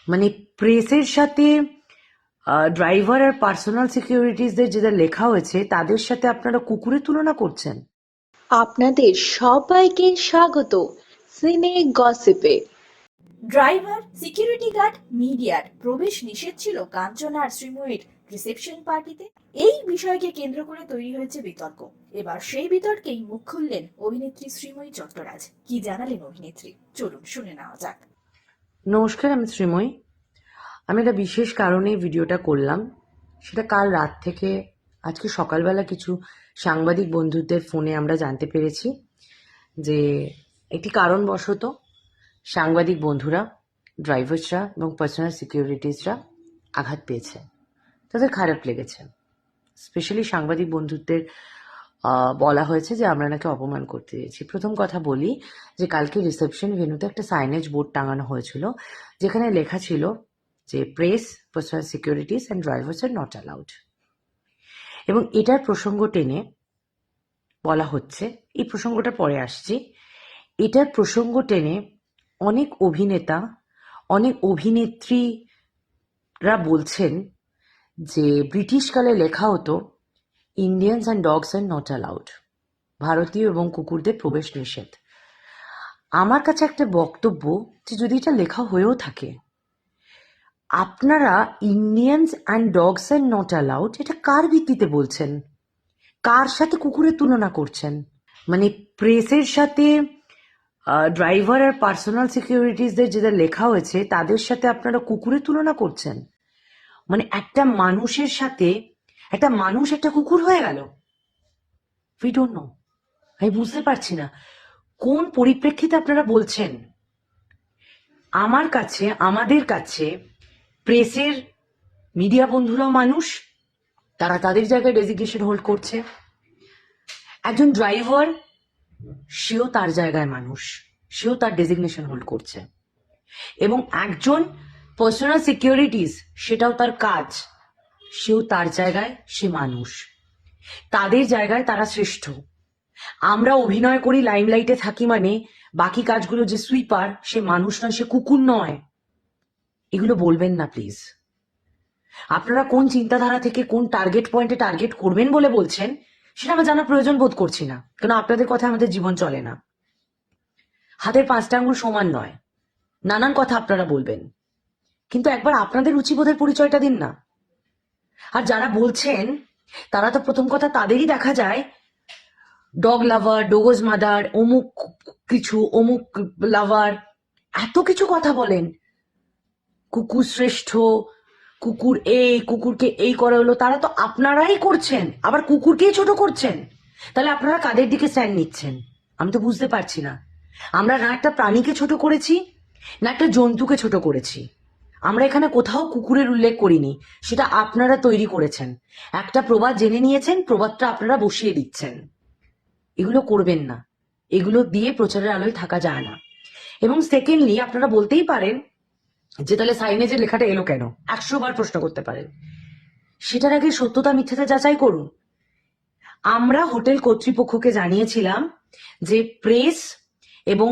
মানে প্রেসের সাথে ড্রাইভার আর পার্সোনাল সিকিউরিটিজদের যেটা লেখা হয়েছে তাদের সাথে আপনারা কুকুরের তুলনা করছেন। আপনাদের সবাইকে স্বাগত সিনে গসিপে। ড্রাইভার, সিকিউরিটি গার্ড, মিডিয়ার প্রবেশ নিষেধ ছিল কাঞ্চনা আর শ্রীময়ীর রিসেপশন পার্টিতে। এই বিষয়কে কেন্দ্র করে তৈরি হয়েছে বিতর্ক। এবার সেই বিতর্কেই মুখ খুললেন অভিনেত্রী শ্রীময়ী চট্টরাজ। কি জানালেন অভিনেত্রী, চলুন শুনে নেওয়া যাক। নমস্কার, আমি শ্রীময়ী। আমি একটা বিশেষ কারণে ভিডিওটা করলাম। সেটা কাল রাত থেকে আজকে সকালবেলা কিছু সাংবাদিক বন্ধুদের ফোনে আমরা জানতে পেরেছি যে একটি কারণবশত সাংবাদিক বন্ধুরা, ড্রাইভার্সরা এবং পার্সোনাল সিকিউরিটিজরা আঘাত পেয়েছে, তাদের খারাপ লেগেছে। স্পেশালি সাংবাদিক বন্ধুদের বলা হয়েছে যে আমরা নাকি অপমান করতে চেয়েছি। প্রথম কথা বলি যে কালকে রিসেপশন ভেন্যুতে একটা সাইনেজ বোর্ড টাঙানো হয়েছিল যেখানে লেখা ছিল যে press, personal securities and drivers are not allowed. এবং এটার প্রসঙ্গ টেনে বলা হচ্ছে, এই প্রসঙ্গটা পরে আসছি, এটার প্রসঙ্গ টেনে অনেক অভিনেতা, অনেক অভিনেত্রীরা বলছেন যে ব্রিটিশকালে লেখা হতো Indians and dogs are not allowed, ভারতীয় এবং কুকুরদের প্রবেশ নিষেধ। আমার কাছে একটা বক্তব্য যে যদি এটা লেখা হয়েও থাকে, আপনারা Indians and dogs are not allowed এটা কার ভিত্তিতে বলছেন? কার সাথে কুকুরের তুলনা করছেন? মানে প্রেসের সাথে ড্রাইভার আর পার্সোনাল সিকিউরিটিজদের যেটা লেখা হয়েছে তাদের সাথে আপনারা কুকুরের তুলনা করছেন। মানে একটা মানুষের সাথে একটা মানুষ একটা কুকুর হয়ে গেল। উই ডোন্ট নো, আমি বুঝতে পারছি না কোন পরিপ্রেক্ষিতে আপনারা বলছেন। আমার কাছে, আমাদের কাছে প্রেসের মিডিয়া বন্ধুরাও মানুষ, তারা তাদের জায়গায় ডেজিগনেশন হোল্ড করছে। একজন ড্রাইভার, সেও তার জায়গায় মানুষ, সেও তার ডেজিগনেশন হোল্ড করছে। এবং একজন পার্সোনাল সিকিউরিটিজ, সেটাও তার কাজ, সেও তার জায়গায় সে মানুষ, তাদের জায়গায় তারা শ্রেষ্ঠ। আমরা অভিনয় করি, লাইমলাইটে থাকি, মানে বাকি কাজগুলো যে সুইপার, সে মানুষ নয়, সে কুকুর নয়। এগুলো বলবেন না প্লিজ। আপনারা কোন চিন্তাধারা থেকে কোন টার্গেট পয়েন্টে টার্গেট করবেন বলে বলছেন সেটা আমরা জানার প্রয়োজন বোধ করছি না, কেন আপনাদের কথা আমাদের জীবন চলে না। হাতের পাঁচটা আঙ্গুল সমান নয়, নানান কথা আপনারা বলবেন, কিন্তু একবার আপনাদের রুচিবোধের পরিচয়টা দিন না। আর যারা বলছেন তারা তো প্রথম কথা তাদেরই দেখা যায় ডগ লাভার, ডোগোজ মাদার, অমুক কিছু, অমুক লাভার, এত কিছু কথা বলেন। কুকুর শ্রেষ্ঠ, কুকুর এই, কুকুরকে এই করা হলো, তারা তো আপনারাই করছেন, আবার কুকুরকেই ছোট করছেন। তাহলে আপনারা কাদের দিকে স্ট্যান্ড নিচ্ছেন আমি তো বুঝতে পারছি না। আমরা না একটা প্রাণীকে ছোট করেছি, না একটা জন্তুকে ছোট করেছি। আমরা এখানে কোথাও কুকুরের উল্লেখ করিনি, সেটা আপনারা তৈরি করেছেন। একটা প্রবাদ জেনে নিয়েছেন, প্রবাদটা আপনারা বসিয়ে দিচ্ছেন। এগুলো করবেন না, এগুলো দিয়ে প্রচারের আলোয় থাকা যায় না। এবং সেকেন্ডলি, আপনারা বলতেই পারেন যে তাহলে সাইনেজের লেখাটা এলো কেন, 100 বার প্রশ্ন করতে পারেন। সেটার আগে সত্যতা মিথ্যাটা যাচাই করুন। আমরা হোটেল কর্তৃপক্ষকে জানিয়েছিলাম যে প্রেস এবং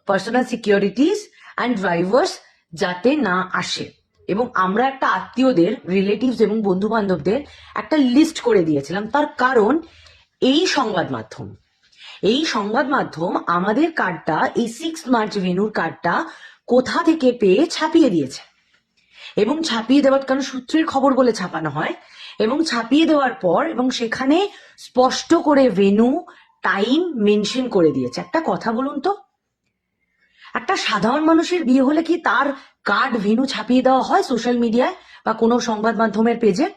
পার্সোনাল সিকিউরিটিজ অ্যান্ড ড্রাইভার্স যাতে না আসে, এবং আমরা একটা আত্মীয়দের, রিলেটিভস এবং বন্ধু বান্ধবদের একটা লিস্ট করে দিয়েছিলাম। তার কারণ এই সংবাদ মাধ্যম আমাদের কার্ডটা, এই 6 মার্চ ভেন্যুর কার্ডটা কোথা থেকে পেয়ে ছাপিয়ে দিয়েছে। এবং ছাপিয়ে দেওয়ার কারণ সূত্রের খবর বলে ছাপানো হয়, এবং ছাপিয়ে দেওয়ার পর এবং সেখানে স্পষ্ট করে ভেন্যু, টাইম মেনশন করে দিয়েছে। একটা কথা বলুন তো, একটা সাধারণ মানুষের বিয়ে হলে কি তার কার্ড, ভেন্যু ছাপিয়ে দেওয়া হয় সোশ্যাল মিডিয়ায় বা কোনো সংবাদ মাধ্যমের পেজে?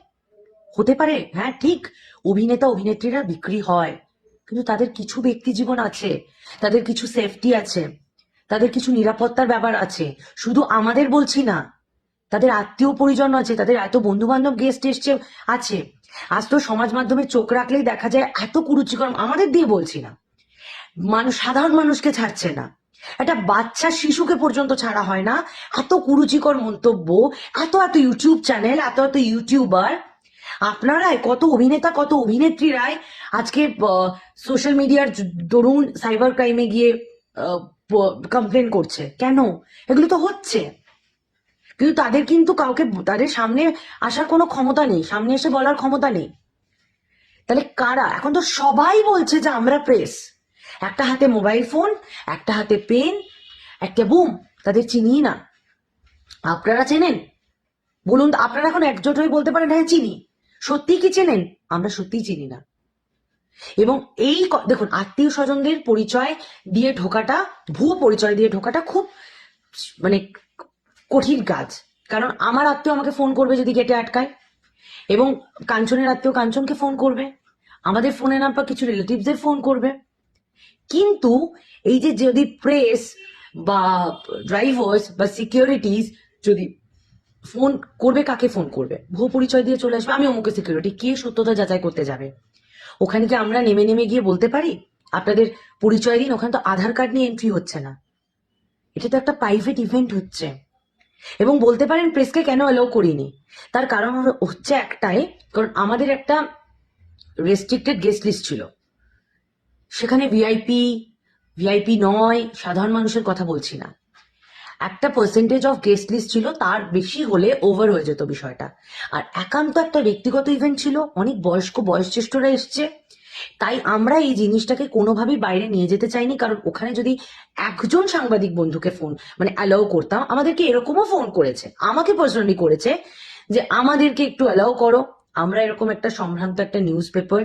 হতে পারে, হ্যাঁ ঠিক, অভিনেতা অভিনেত্রীরা বিক্রি হয়, কিন্তু তাদের কিছু ব্যক্তি জীবন আছে, তাদের কিছু সেফটি আছে, তাদের কিছু নিরাপত্তার ব্যাপার আছে। শুধু আমাদের বলছি না, তাদের আত্মীয় পরিজন আছে, তাদের এত বন্ধু বান্ধব গেস্ট এসছে আছে। আজ তো সমাজ মাধ্যমে চোখ রাখলেই দেখা যায় এত কুরুচিকর, আমাদের দিয়ে বলছি না, মানুষ, সাধারণ মানুষকে ছাড়ছে না, একটা বাচ্চা শিশুকে পর্যন্ত ছাড়া হয় না। এত কুরুচিকর মন্তব্য, এত এত ইউটিউব চ্যানেল, এত এত ইউটিউবার, আপনারাই, কত অভিনেতা, কত অভিনেত্রীরাই আজকে সোশ্যাল মিডিয়ার দরুন সাইবার ক্রাইমে গিয়ে কমপ্লেন করছে। কেন? এগুলো তো হচ্ছে। কিন্তু তাদের কিন্তু কাউকে তাদের সামনে আসার কোনো ক্ষমতা নেই, সামনে এসে বলার ক্ষমতা নেই। তাহলে কারা? এখন তো সবাই বলছে যে আমরা প্রেস। একটা হাতে মোবাইল ফোন, একটা হাতে পেন, একটা বুম, তাদের চিনি না। আপনারা চেনেন? বলুন তো, আপনারা এখন একজোট হয়ে বলতে পারেন হ্যাঁ চিনি। সত্যি কি চেনেন? আমরা সত্যিই চিনি না। এবং এই দেখুন, আত্মীয় স্বজনদের পরিচয় দিয়ে ঢোকাটা, ভুয়ো পরিচয় দিয়ে ঢোকাটা খুব মানে কঠিন কাজ। কারণ আমার আত্মীয় আমাকে ফোন করবে যদি গেটে আটকায়, এবং কাঞ্চনের আত্মীয় কাঞ্চনকে ফোন করবে, আমাদের ফোনে না পাওয়া কিছু রিলেটিভসদের ফোন করবে। কিন্তু এই যে যদি প্রেস বা ড্রাইভার্স বা সিকিউরিটিজ যদি ফোন করবে, কাকে ফোন করবে? ভুয়ো পরিচয় দিয়ে চলে আসবে, আমি অমুকে সিকিউরিটি। কে সত্যতা যাচাই করতে যাবে? ওখানে কি আমরা নেমে নেমে গিয়ে বলতে পারি আপনাদের পরিচয় দিন? ওখানে তো আধার কার্ড নিয়ে এন্ট্রি হচ্ছে না, এটা তো একটা প্রাইভেট ইভেন্ট হচ্ছে। এবং বলতে পারেন প্রেসকে কেন অ্যালাউ করিনি, তার কারণ হচ্ছে একটাই, কারণ আমাদের একটা রেস্ট্রিক্টেড গেস্ট লিস্ট ছিল। সেখানে ভিআইপি নয়, সাধারণ মানুষের কথা বলছি না, একটা পার্সেন্টেজ অফ গেস্ট লিস্ট ছিল, তার বেশি হলে ওভার হয়ে যেত বিষয়টা। আর একান্ত একটা ব্যক্তিগত ইভেন্ট ছিল, অনেক বয়োজ্যেষ্ঠরা এসছে, তাই আমরা এই জিনিসটাকে কোনোভাবেই বাইরে নিয়ে যেতে চাইনি। কারণ ওখানে যদি একজন সাংবাদিক বন্ধুকে ফোন মানে অ্যালাউ করতাম, আমাদেরকে এরকমও ফোন করেছে, আমাকে পার্সোনালি করেছে যে আমাদেরকে একটু অ্যালাউ করো, আমরা এরকম একটা সম্ভ্রান্ত একটা নিউজ পেপার,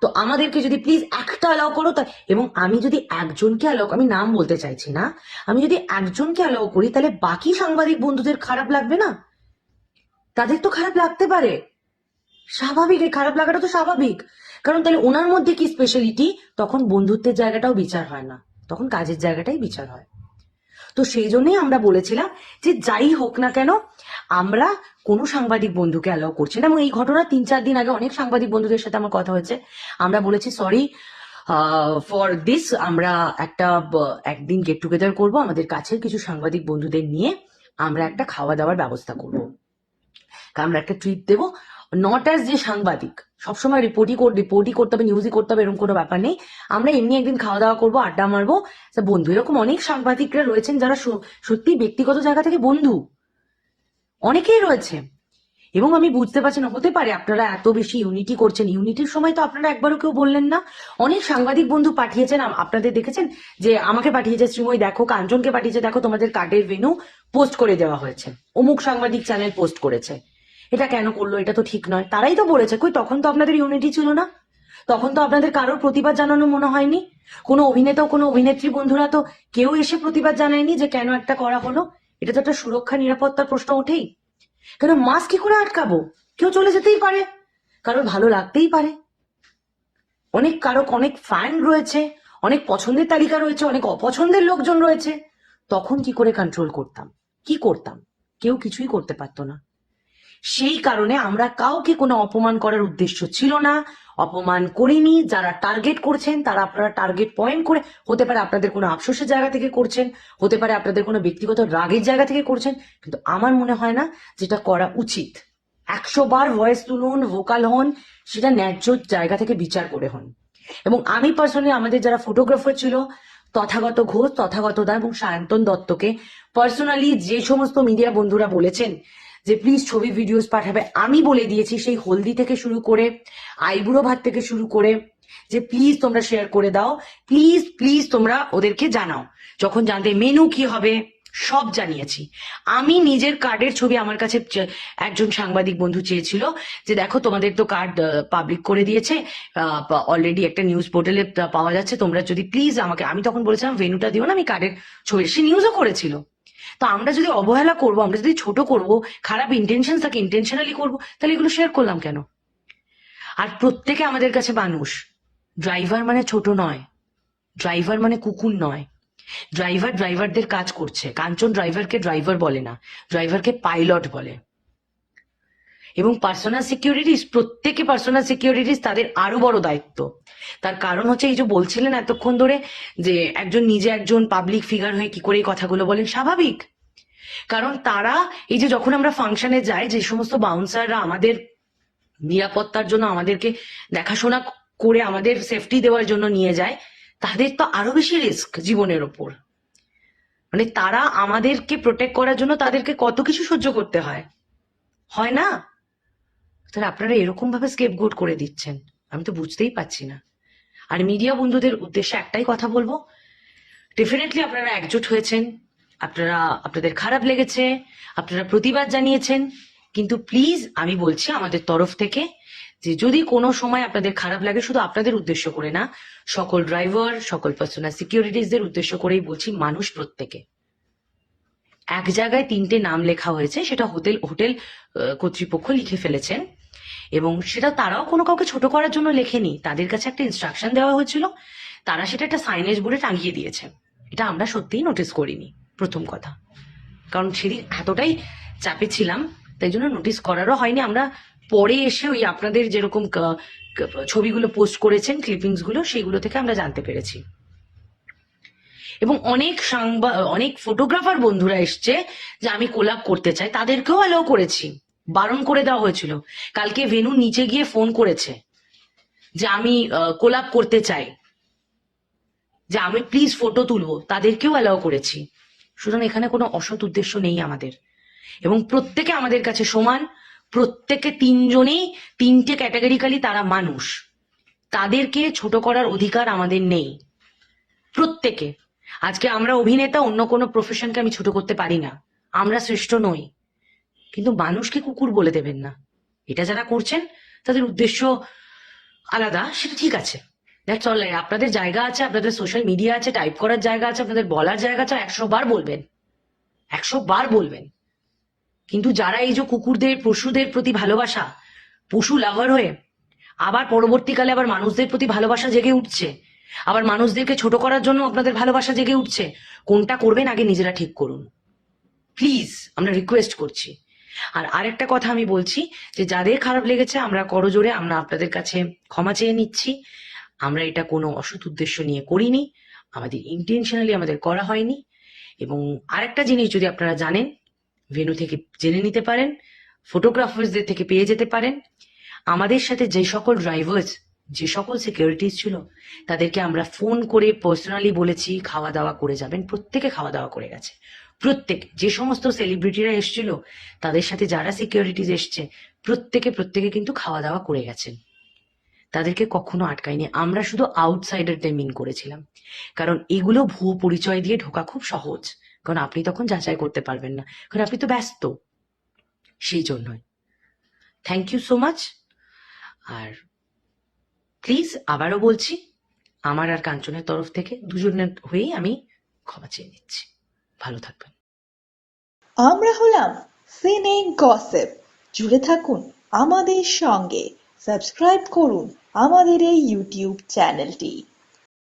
তো আমাদেরকে যদি প্লিজ একটা অ্যালাউ করো। তা এবং আমি যদি একজনকে অ্যালাউ, আমি নাম বলতে চাইছি না, আমি যদি একজনকে অ্যালাউ করি তাহলে বাকি সাংবাদিক বন্ধুদের খারাপ লাগবে না? তাদের তো খারাপ লাগতে পারে, স্বাভাবিক, এই খারাপ লাগাটা তো স্বাভাবিক। কারণ তাহলে ওনার মধ্যে কি স্পেশালিটি? তখন বন্ধুত্বের জায়গাটাও বিচার হয় না, তখন কাজের জায়গাটাই বিচার হয়। তো সেই জন্যই আমরা বলেছিলাম যে যাই হোক না কেন আমরা কোনো সাংবাদিক বন্ধুকে অ্যালাউ করছি না। এবং এই ঘটনা 3-4 দিন আগে অনেক সাংবাদিক বন্ধুদের সাথে আমার কথা হয়েছে, আমরা বলেছি সরি ফর দিস, আমরা একদিন গেট টুগেদার করবো আমাদের কাছের কিছু সাংবাদিক বন্ধুদের নিয়ে, আমরা একটা খাওয়া দাওয়ার ব্যবস্থা করবো, আমরা একটা ট্রিট দেবো। নট অ্যাজ যে সাংবাদিক সবসময় রিপোর্টই করতে হবে, নিউজই করতে হবে, এরকম কোনো ব্যাপার নেই। আমরা এমনি একদিন খাওয়া দাওয়া করবো, আড্ডা মারবো বন্ধু। এরকম অনেক সাংবাদিকরা রয়েছেন যারা সত্যি ব্যক্তিগত জায়গা থেকে বন্ধু, অনেকেই রয়েছে। এবং আমি বুঝতে পারছি না, হতে পারে আপনারা এত বেশি ইউনিটি করছেন, ইউনিটির সময় তো আপনারা একবারও কেউ বললেন না। অনেক সাংবাদিক বন্ধু পাঠিয়েছেন, আপনাদের দেখেছেন যে আমাকে পাঠিয়েছে শ্রীময়ী, দেখো কাঞ্চনকে পাঠিয়েছে, দেখো তোমাদের কার্ডের ভেন্যু পোস্ট করে দেওয়া হয়েছে, অমুক সাংবাদিক চ্যানেল পোস্ট করেছে। এটা কেন করলো? এটা তো ঠিক নয়। তারাই তো বলেছে। কই তখন তো আপনাদের ইউনিটি ছিল না, তখন তো আপনাদের কারোর প্রতিবাদ জানানো মনে হয়নি। কোনো অভিনেতা কোনো অভিনেত্রী বন্ধুরা তো কেউ এসে প্রতিবাদ জানায়নি যে কেন একটা করা হলো। এটা তো একটা সুরক্ষা নিরাপত্তার প্রশ্ন ওঠেই। কেন মাস্ক কি করে আটকাবো? কেউ চলে যেতেই পারে, কারোর ভালো লাগতেই পারে, অনেক ফ্যান রয়েছে, অনেক পছন্দের তালিকা রয়েছে, অনেক অপছন্দের লোকজন রয়েছে। তখন কি করে কন্ট্রোল করতাম? কি করতাম? কেউ কিছুই করতে পারতো না। সেই কারণে আমরা কাউকে কোনো অপমান করার উদ্দেশ্য ছিল না, অপমান করিনি। যারা টার্গেট করছেন তারা আপনারা টার্গেট পয়েন্ট করে, হতে পারে আপনাদের কোনো আফসোসের জায়গা থেকে করছেন, হতে পারে আপনাদের কোনো ব্যক্তিগত রাগের জায়গা থেকে করছেন, কিন্তু আমার মনে হয় না যেটা করা উচিত। 100 বার ভয়েস তুলুন, ভোকাল হন, সেটা ন্যায্য জায়গা থেকে বিচার করে হন। এবং আমি পার্সোনালি আমাদের যারা ফটোগ্রাফার ছিল, তথাগত ঘোষ, তথাগত দা এবং সায়ন্তন দত্তকে পার্সোনালি যে সমস্ত মিডিয়া বন্ধুরা বলেছেন যে প্লিজ ছবি ভিডিওস পাঠাবে, আমি বলে দিয়েছি সেই হলদি থেকে শুরু করে আইবুড়ো ভাত থেকে শুরু করে যে প্লিজ তোমরা শেয়ার করে দাও, প্লিজ প্লিজ তোমরা ওদেরকে জানাও। যখন জানতে মেনু কি হবে সব জানিয়েছি। আমি নিজের কার্ডের ছবি, আমার কাছে একজন সাংবাদিক বন্ধু চেয়েছিল যে দেখো তোমাদের তো কার্ড পাবলিক করে দিয়েছে অলরেডি, একটা নিউজ পোর্টালে পাওয়া যাচ্ছে, তোমরা যদি প্লিজ আমাকে, আমি তখন বলেছিলাম ভেনুটা দিও না, আমি কার্ডের ছবি, সে নিউজও করেছিল। তো আমরা যদি অবহেলা করব, আমরা যদি ছোট করব, খারাপ ইন্টেনশন থাকে, ইন্টেনশনালি করবো, তাহলে এগুলো শেয়ার করলাম কেন? আর প্রত্যেকে আমাদের কাছে মানুষ। ড্রাইভার মানে ছোট নয়, ড্রাইভার মানে কুকুর নয়। ড্রাইভারদের কাজ করছে। কাঞ্চন ড্রাইভারকে ড্রাইভার বলে না, ড্রাইভারকে পাইলট বলে। এবং পার্সোনাল সিকিউরিটিস, প্রত্যেকে পার্সোনাল সিকিউরিটিস তাদের আরো বড় দায়িত্ব। তার কারণ হচ্ছে এই যে বলছিলেন এতক্ষণ ধরে যে নিজে একজন পাবলিক ফিগার হয়ে কি করে এই কথাগুলো বলেন, স্বাভাবিক। কারণ তারা এই যে যখন আমরা ফাংশনে যাই, যে সমস্ত বাউন্সাররা আমাদের নিরাপত্তার জন্য আমাদেরকে দেখাশোনা করে আমাদের সেফটি দেওয়ার জন্য নিয়ে যায়, তাদের তো আরো বেশি রিস্ক জীবনের ওপর। মানে তারা আমাদেরকে প্রোটেক্ট করার জন্য তাদেরকে কত কিছু সহ্য করতে হয়, হয় না? তাহলে আপনারা এরকম ভাবে স্কেপগোট করে দিচ্ছেন, আমি তো বুঝতেই পারছি না। আর মিডিয়া বন্ধুদের উদ্দেশ্যে একটাই কথা বলবো, ডেফিনেটলি আপনারা একজোট হয়েছেন, আপনারা আপনাদের খারাপ লেগেছে, আপনারা প্রতিবাদ জানিয়েছেন, কিন্তু প্লিজ আমি বলছি আমাদের তরফ থেকে যে যদি কোনো সময় আপনাদের খারাপ লাগে, শুধু আপনাদের উদ্দেশ্য করে না, সকল ড্রাইভার, সকল পার্সোনাল সিকিউরিটিজদের উদ্দেশ্য করেই বলছি, মানুষ প্রত্যেকে। এক জায়গায় 3টে নাম লেখা হয়েছে, সেটা হোটেল হোটেল কর্তৃপক্ষ লিখে ফেলেছেন, এবং সেটা তারাও কোনো কাউকে ছোট করার জন্য লেখেনি, তাদের কাছে একটা ইনস্ট্রাকশন দেওয়া হয়েছিল, তারা সেটা একটা সাইনেজ বোর্ডে টাঙিয়ে দিয়েছে। এটা আমরা সত্যিই নোটিস করিনি, প্রথম কথা, কারণ সেদিন এতটাই চাপে ছিলাম, তাই জন্য নোটিস করারও হয়নি। আমরা পরে এসে ওই আপনাদের যেরকম ছবিগুলো পোস্ট করেছেন, ক্লিপিংস গুলো, সেইগুলো থেকে আমরা জানতে পেরেছি। এবং অনেক ফটোগ্রাফার বন্ধুরা এসছে যে আমি কোলাপ করতে চাই, তাদেরকেও অ্যালাউ করেছি, বারণ করে দেওয়া হয়েছিল। কালকে ভেনু নিচে গিয়ে ফোন করেছে যে আমি কোলাপ করতে চাই, যে আমি প্লিজ ফটো তুলবো, তাদেরকেও অ্যালাউ করেছি। সুতরাং এখানে কোনো অসৎ উদ্দেশ্য নেই আমাদের, এবং প্রত্যেকে আমাদের কাছে সমান, প্রত্যেকে 3জনেই 3টে ক্যাটাগরিক্যালি তারা মানুষ, তাদেরকে ছোট করার অধিকার আমাদের নেই। প্রত্যেকে, আজকে আমরা অভিনেতা, অন্য কোনো প্রফেশনকে আমি ছোট করতে পারি না, আমরা শ্রেষ্ঠ নই, কিন্তু মানুষকে কুকুর বলে দেবেন না। এটা যারা করছেন তাদের উদ্দেশ্য আলাদা, সেটা ঠিক আছে, দ্যাটস অল রাইট। আপনাদের জায়গা আছে, আপনাদের সোশ্যাল মিডিয়া আছে, টাইপ করার জায়গা আছে, আপনাদের বলার জায়গা আছে, 100 বার বলবেন, 100 বার বলবেন। কিন্তু যারা এই যে কুকুরদের, পশুদের প্রতি ভালোবাসা, পশু লাভার হয়ে আবার পরবর্তীকালে আবার মানুষদের প্রতি ভালোবাসা জেগে উঠছে, আবার মানুষদেরকে ছোট করার জন্য আপনাদের ভালোবাসা জেগে উঠছে, কোনটা করবেন আগে নিজেরা ঠিক করুন, প্লিজ, আমরা রিকোয়েস্ট করছি। আর আরেকটা কথা আমি বলছি, যে যাদের খারাপ লেগেছে, আমরা করজোড়ে আমরা আপনাদের কাছে ক্ষমা চেয়ে নিচ্ছি। আমরা এটা কোনো অসৎ উদ্দেশ্য নিয়ে করিনি, আমাদের ইন্টেনশনালি আমাদের করা হয়নি। এবং আরেকটা জিনিস যদি আপনারা জানেন, ভেন্যু থেকে জেনে নিতে পারেন, ফটোগ্রাফার্সদের থেকে পেয়ে যেতে পারেন, আমাদের সাথে যে সকল ড্রাইভার্স, যে সকল সিকিউরিটিজ ছিল, তাদেরকে আমরা ফোন করে পার্সোনালি বলেছি খাওয়া দাওয়া করে যাবেন, প্রত্যেকে খাওয়া দাওয়া করে গেছে। প্রত্যেক, যে সমস্ত সেলিব্রিটিরা এসেছিল, তাদের সাথে যারা সিকিউরিটিজ এসছে, প্রত্যেকে কিন্তু খাওয়া দাওয়া করে গেছেন, তাদেরকে কখনো আটকায়নি। আমরা শুধু আউটসাইডারদের মিন করেছিলাম, কারণ এগুলো ভুয়ো পরিচয় দিয়ে ঢোকা খুব সহজ, কারণ আপনি তখন যাচাই করতে পারবেন না, কারণ আপনি তো ব্যস্ত, সেই জন্যই। Thank you so much. আর প্লিজ আবারও বলছি, আমার আর কাঞ্চনের তরফ থেকে দুজনের হয়েই আমি ক্ষমা চেয়ে নিচ্ছি। ভালো থাকবেন। আমরা হলাম সিনে গসিপ। জুড়ে থাকুন আমাদের সঙ্গে, সাবস্ক্রাইব করুন আমাদের এই ইউটিউব চ্যানেলটি।